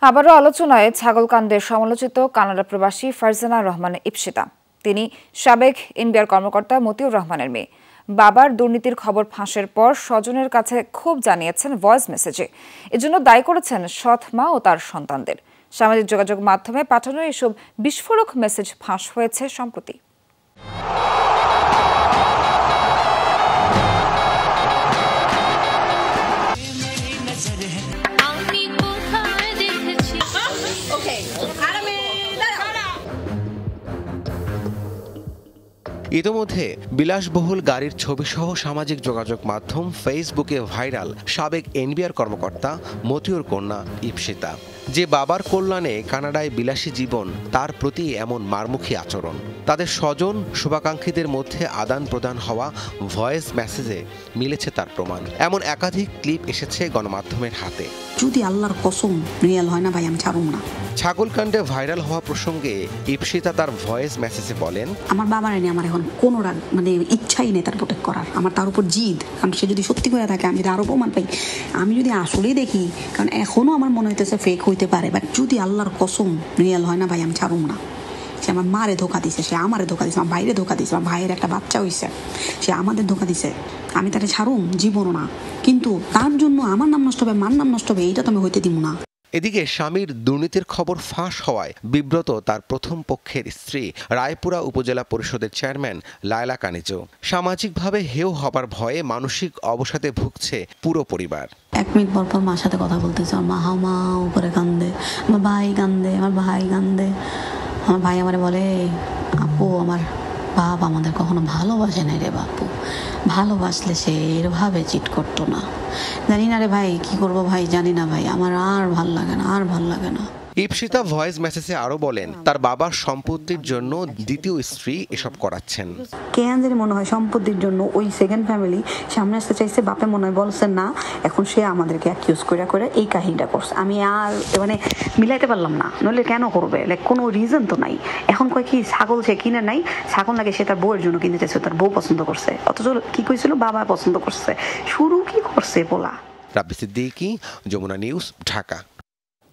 আবারও আলোচনায় ছাগলকান্দের সমালোচিত কানাডা প্রবাসী ফারজানা রহমান ইপসিতা। তিনি সাবেক এনবিআর কর্মকর্তা মতিউর রহমানের মেয়ে। বাবার দুর্নীতির খবর ফাঁসের পর স্বজনের কাছে ক্ষোভ জানিয়েছেন ভয়েস মেসেজে। এজন্য দায়ী করেছেন সৎ মা ও তার সন্তানদের। সামাজিক যোগাযোগ মাধ্যমে পাঠানো এসব বিস্ফোরক মেসেজ ফাঁস হয়েছে সম্প্রতি। ইতোমধ্যে বিলাসবহুল গাড়ির ছবিসহ সামাজিক যোগাযোগ মাধ্যম ফেসবুকে ভাইরাল সাবেক এনবিআর কর্মকর্তা মতিউর কন্যা ইপসিতা। যে বাবার কল্যাণে কানাডায় বিলাসী জীবন, তার প্রতি এমন মারমুখী আচরণ। তাদের স্বজন শুভাকাঙ্ক্ষীদের মধ্যে আদান প্রদান হওয়া ভয়েস মেসেজে মিলেছে তার প্রমাণ। এমন একাধিক ক্লিপ এসেছে গণমাধ্যমের হাতে। যদি আল্লাহর কসম রিয়েল হয় না ভাই, আমি ছাড়ুম না। ছাগলকাণ্ডে ভাইরাল হওয়া প্রসঙ্গে ইপসিতা তার ভয়েস মেসেজে বলেন, আমার বাবার এনে আমার এখন কোনো ইচ্ছাই নেই তার প্রোটেক্ট করার। আমার তার উপর জিদ, কারণ সে যদি সত্যি করে থাকে, আমি যদি আরো প্রমাণ পাই, আমি যদি আসলেই দেখি, কারণ এখনো আমার মনে হইতেছে ফেক হইতে পারে, বাট যদি আল্লাহর কসম রিয়েল হয় না ভাই, আমি ছাড়ুম না। সে আমার মারে ধোকা দিছে, সে আমারে ধোকা দিছে, আমার ভাইরে ধোকা দিছে, আমার ভাইয়ের একটা বাচ্চা হইছে, সে আমাদের ধোকা দিছে। আমি তাকে ছাড়ুম জীবনও না, কিন্তু তার জন্য আমার নাম নষ্ট হবে, মার নাম নষ্ট হবে, এইটা তো আমি হইতে দিব না। এদিকে স্বামীর দুর্নীতির খবর ফাঁস হওয়ায় বিব্রত তার প্রথম পক্ষের স্ত্রী রায়পুরা উপজেলা পরিষদের চেয়ারম্যান লায়লা কানিজো। সামাজিকভাবে হেয় হবার ভয়ে মানসিক অবসাদে ভুগছে পুরো পরিবার। 1 মিনিট পর পর মার সাথে কথা বলতেছে, আমার মা হাও করে কান্দে, আমার ভাই কান্দে, আমার ভাই কান্দে। আমার ভাই আমারে বলে, আপু আমার বাপ আমাদের কখনো ভালোবাসে নাই রে বাপু, ভালোবাসলে সে এরভাবে চিট করতো না। জানি না রে ভাই, কি করবো ভাই, জানি না ভাই, আমার আর ভাল লাগে না, আর ভাল লাগে না। ইপসিতা ভয়েস মেসেজে আরো বলেন, তার বাবার সম্পত্তির জন্য দ্বিতীয় স্ত্রী এসব করাচ্ছেন। কেন জানি মনে হয় সম্পত্তির জন্য ওই সেকেন্ড ফ্যামিলি সামনে আসতে চাইছে, বাপে মনে হয় বলছে না, এখন সে আমাদেরকে অ্যাকিউজ করে এই কাহিনীটা করছে। আমি আর মিলাইতে পারলাম না, নইলে কেন করবে, কোনো রিজন তো নাই। এখন কয় কি ছাগল সে কিনে নাই, ছাগল নাকি সে তার বউয়ের জন্য কিনতে চাইছে, তার বউ পছন্দ করছে, অথচ কি কইছিল বাবা পছন্দ করছে। শুরু কি করছে পোলা। রাব্বি সিদ্দিকী, যমুনা নিউজ, ঢাকা।